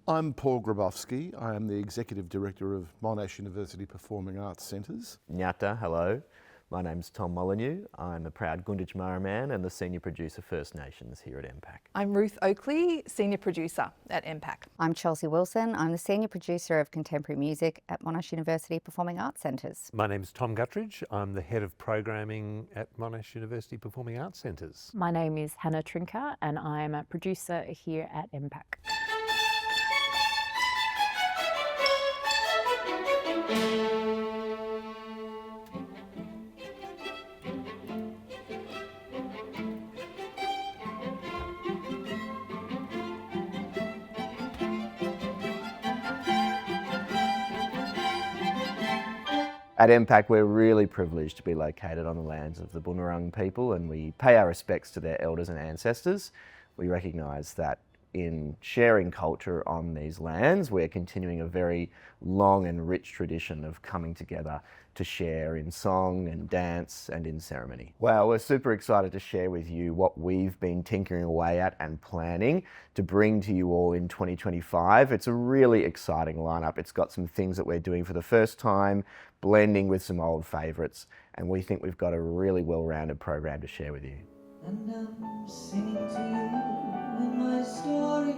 I'm Paul Grabowski. I am the Executive Director of Monash University Performing Arts Centres. Nyata, hello. My name's Tom Molyneux. I'm a proud Gunditj Mara man and the Senior Producer First Nations here at MPAC. I'm Ruth Oakley, Senior Producer at MPAC. I'm Chelsea Wilson. I'm the Senior Producer of Contemporary Music at Monash University Performing Arts Centres. My name's Tom Guttridge. I'm the Head of Programming at Monash University Performing Arts Centres. My name is Hannah Trinker and I'm a producer here at MPAC. At MPAC, we're really privileged to be located on the lands of the Boonwurrung people, and we pay our respects to their elders and ancestors. We recognise that in sharing culture on these lands, we're continuing a very long and rich tradition of coming together to share in song and dance and in ceremony. Well, we're super excited to share with you what we've been tinkering away at and planning to bring to you all in 2025. It's a really exciting lineup. It's got some things that we're doing for the first time, blending with some old favourites, and we think we've got a really well-rounded program to share with you. And I'm singing to you in my stories,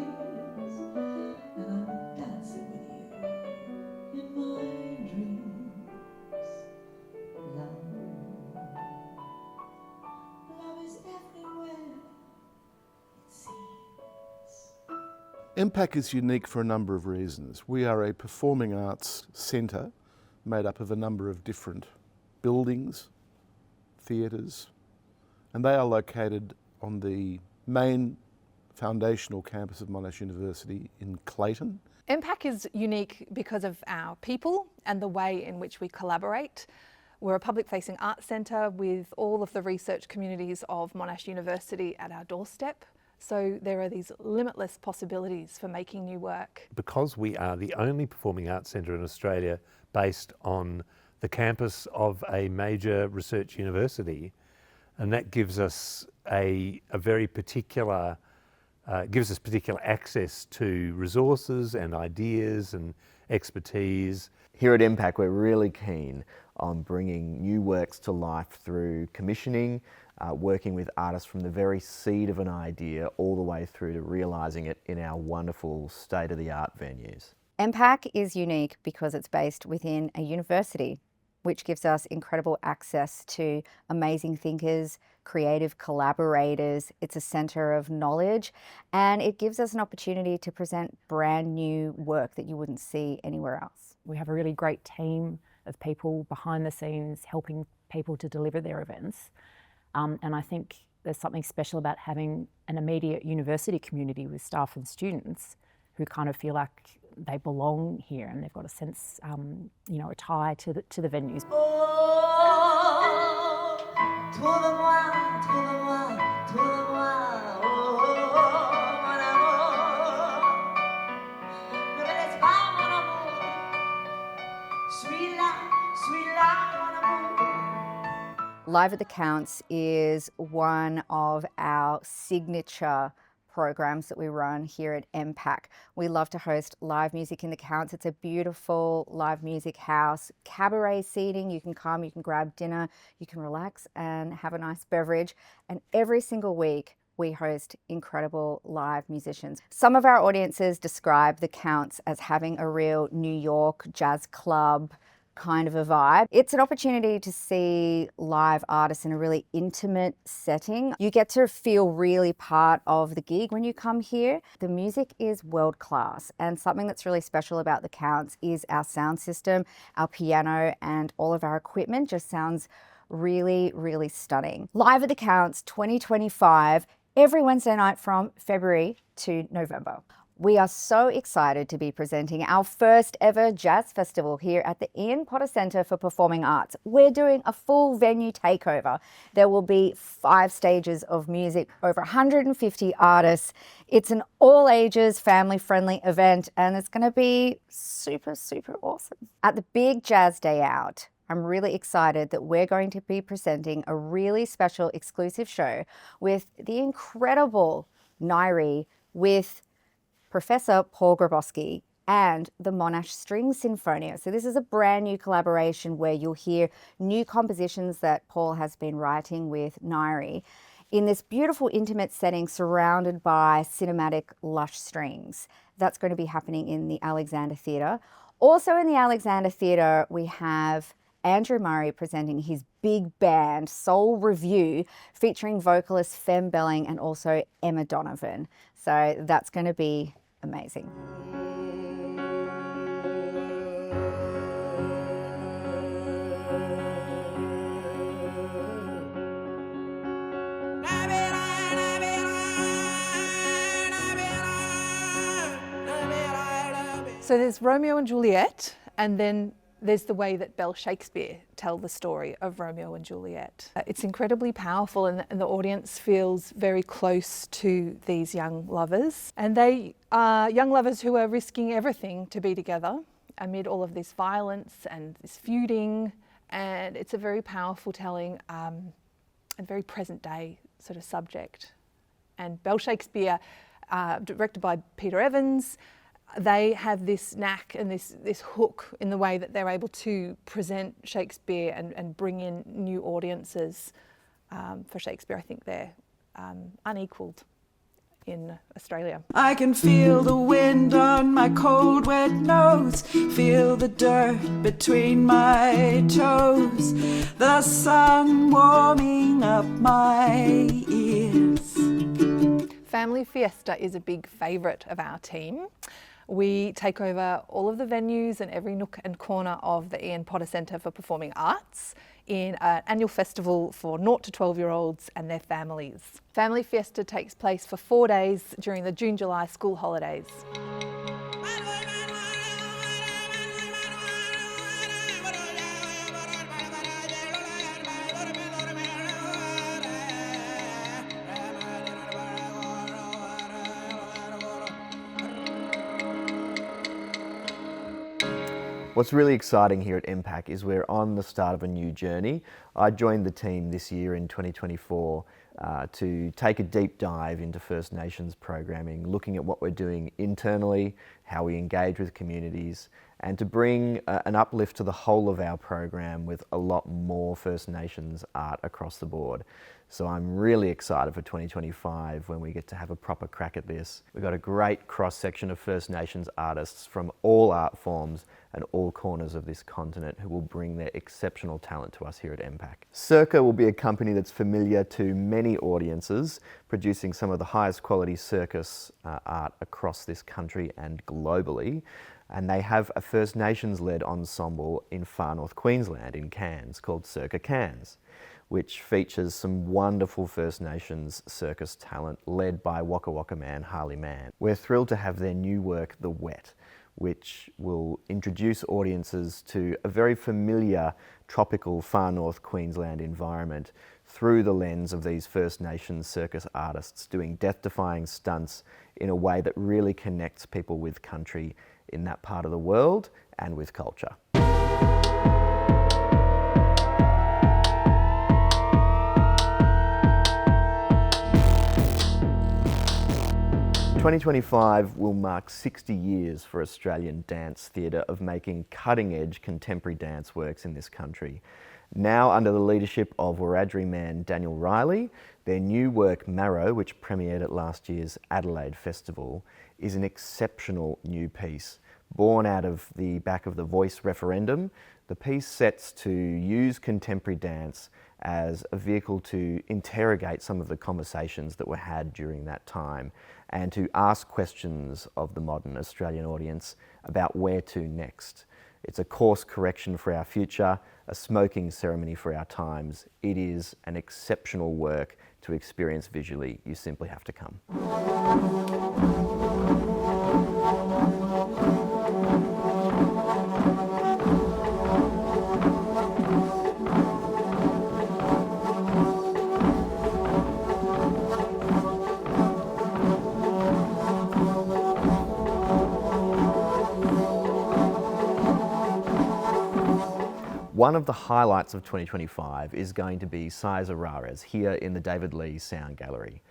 and I'm dancing with you in my dreams. Love is everywhere, it seems. MPAC is unique for a number of reasons. We are a performing arts centre made up of a number of different buildings, theatres, and they are located on the main foundational campus of Monash University in Clayton. MPAC is unique because of our people and the way in which we collaborate. We're a public-facing arts centre with all of the research communities of Monash University at our doorstep. So there are these limitless possibilities for making new work. Because we are the only performing arts centre in Australia based on the campus of a major research university, and that gives us a very particular, gives us particular access to resources and ideas and expertise. Here at MPAC, we're really keen on bringing new works to life through commissioning, working with artists from the very seed of an idea all the way through to realising it in our wonderful state-of-the-art venues. MPAC is unique because it's based within a university, which gives us incredible access to amazing thinkers, creative collaborators. It's a centre of knowledge, and it gives us an opportunity to present brand new work that you wouldn't see anywhere else. We have a really great team of people behind the scenes helping people to deliver their events. And I think there's something special about having an immediate university community with staff and students who kind of feel like they belong here and they've got a sense, a tie to the venues. Live at the Counts is one of our signature programs that we run here at MPAC. We love to host live music in the Counts. It's a beautiful live music house, cabaret seating. You can come, you can grab dinner, you can relax and have a nice beverage. And every single week we host incredible live musicians. Some of our audiences describe the Counts as having a real New York jazz club kind of a vibe. It's an opportunity to see live artists in a really intimate setting. You get to feel really part of the gig when you come here. The music is world class, and something that's really special about the Counts is our sound system, our piano, and all of our equipment just sounds really, really stunning. Live at the Counts 2025, every Wednesday night from February to November. We are so excited to be presenting our first ever jazz festival here at the Ian Potter Centre for Performing Arts. We're doing a full venue takeover. There will be 5 stages of music, over 150 artists. It's an all ages, family friendly event, and it's going to be super, super awesome. At the big Jazz Day Out, I'm really excited that we're going to be presenting a really special exclusive show with the incredible Nairi with Professor Paul Grabowski and the Monash String Sinfonia. So this is a brand new collaboration where you'll hear new compositions that Paul has been writing with Nairi in this beautiful intimate setting surrounded by cinematic lush strings. That's going to be happening in the Alexander Theatre. Also in the Alexander Theatre, we have Andrew Murray presenting his big band Soul Review featuring vocalist Fem Belling and also Emma Donovan. So that's going to be amazing. So there's Romeo and Juliet, and then there's the way that Bell Shakespeare tell the story of Romeo and Juliet. It's incredibly powerful, and the audience feels very close to these young lovers. And they are young lovers who are risking everything to be together amid all of this violence and this feuding. And it's a very powerful telling, and very present day sort of subject. And Bell Shakespeare, directed by Peter Evans, they have this knack and this hook in the way that they're able to present Shakespeare and bring in new audiences for Shakespeare. I think they're unequalled in Australia. I can feel the wind on my cold wet nose, feel the dirt between my toes, the sun warming up my ears. Family Fiesta is a big favourite of our team. We take over all of the venues and every nook and corner of the Ian Potter Centre for Performing Arts in an annual festival for 0 to 12-year-olds and their families. Family Fiesta takes place for 4 days during the June-July school holidays. What's really exciting here at MPAC is we're on the start of a new journey. I joined the team this year in 2024 to take a deep dive into First Nations programming, looking at what we're doing internally, how we engage with communities, and to bring an uplift to the whole of our program with a lot more First Nations art across the board. So I'm really excited for 2025 when we get to have a proper crack at this. We've got a great cross-section of First Nations artists from all art forms and all corners of this continent who will bring their exceptional talent to us here at MPAC. Circa will be a company that's familiar to many audiences, producing some of the highest quality circus art across this country and globally. And they have a First Nations-led ensemble in far north Queensland in Cairns called Circa Cairns, which features some wonderful First Nations circus talent led by Waka Waka man Harley Mann. We're thrilled to have their new work, The Wet, which will introduce audiences to a very familiar tropical far north Queensland environment through the lens of these First Nations circus artists doing death-defying stunts in a way that really connects people with country in that part of the world and with culture. 2025 will mark 60 years for Australian dance theatre of making cutting-edge contemporary dance works in this country. Now under the leadership of Wiradjuri man Daniel Riley, their new work Marrow, which premiered at last year's Adelaide Festival, is an exceptional new piece. Born out of the back of the Voice referendum, the piece sets to use contemporary dance as a vehicle to interrogate some of the conversations that were had during that time and to ask questions of the modern Australian audience about where to next. It's a course correction for our future, a smoking ceremony for our times. It is an exceptional work to experience visually. You simply have to come. One of the highlights of 2025 is going to be Sais Arares here in the David Lee Sound Gallery.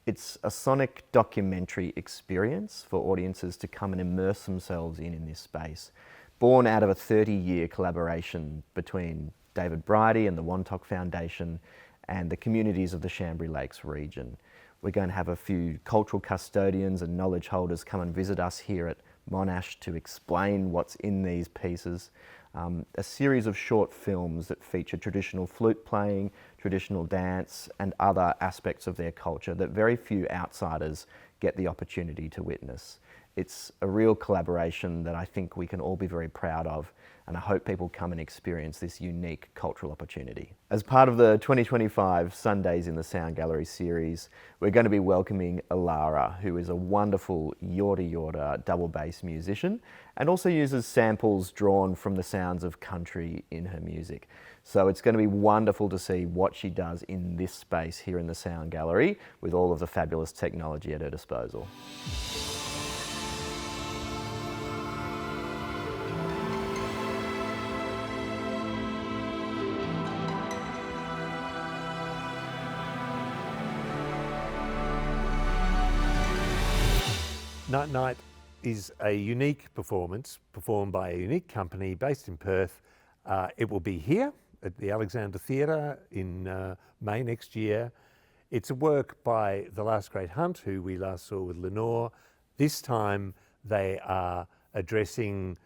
It's a sonic documentary experience for audiences to come and immerse themselves in this space, born out of a 30-year collaboration between David Bridie and the Wontok Foundation and the communities of the Chambry Lakes region. We're going to have a few cultural custodians and knowledge holders come and visit us here at Monash to explain what's in these pieces. A series of short films that feature traditional flute playing, traditional dance and other aspects of their culture that very few outsiders get the opportunity to witness. It's a real collaboration that I think we can all be very proud of, and I hope people come and experience this unique cultural opportunity. As part of the 2025 Sundays in the Sound Gallery series, we're going to be welcoming Alara, who is a wonderful Yorta Yorta double bass musician and also uses samples drawn from the sounds of country in her music. So it's going to be wonderful to see what she does in this space here in the Sound Gallery with all of the fabulous technology at her disposal. Night Night is a unique performance performed by a unique company based in Perth. It will be here at the Alexander Theatre in May next year. It's a work by The Last Great Hunt, who we last saw with Lenore. This time they are addressing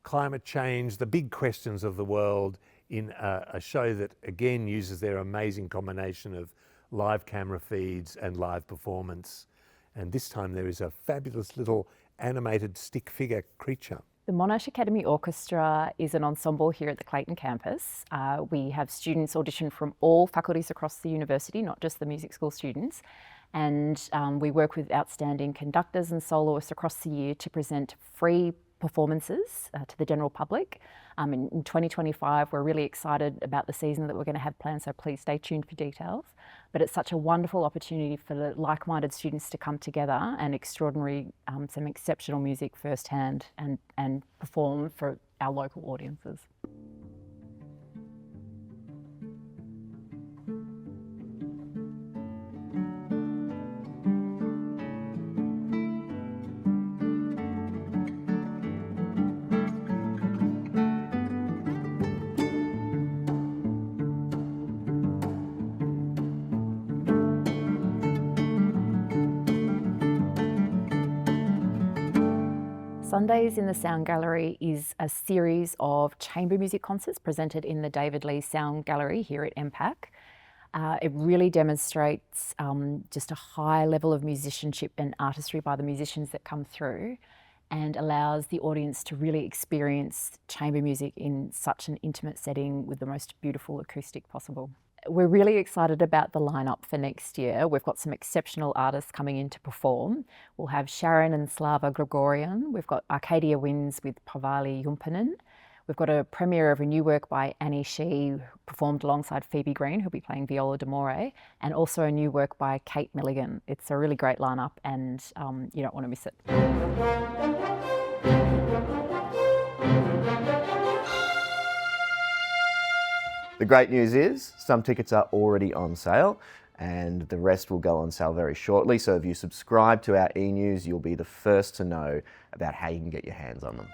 climate change, the big questions of the world, in a show that again uses their amazing combination of live camera feeds and live performance. And this time there is a fabulous little animated stick figure creature. The Monash Academy Orchestra is an ensemble here at the Clayton campus. We have students audition from all faculties across the university, not just the music school students. And we work with outstanding conductors and soloists across the year to present free performances to the general public. In 2025, we're really excited about the season that we're going to have planned, so please stay tuned for details. But it's such a wonderful opportunity for the like-minded students to come together and some exceptional music firsthand and perform for our local audiences. Sundays in the Sound Gallery is a series of chamber music concerts presented in the David Lee Sound Gallery here at MPAC. It really demonstrates just a high level of musicianship and artistry by the musicians that come through, and allows the audience to really experience chamber music in such an intimate setting with the most beautiful acoustic possible. We're really excited about the lineup for next year. We've got some exceptional artists coming in to perform. We'll have Sharon and Slava Gregorian. We've got Arcadia Winds with Pavali Jumpanen. We've got a premiere of a new work by Annie Shee, performed alongside Phoebe Green, who'll be playing viola d'amore, and also a new work by Kate Milligan. It's a really great lineup, and you don't want to miss it. The great news is some tickets are already on sale and the rest will go on sale very shortly. So if you subscribe to our e-news, you'll be the first to know about how you can get your hands on them.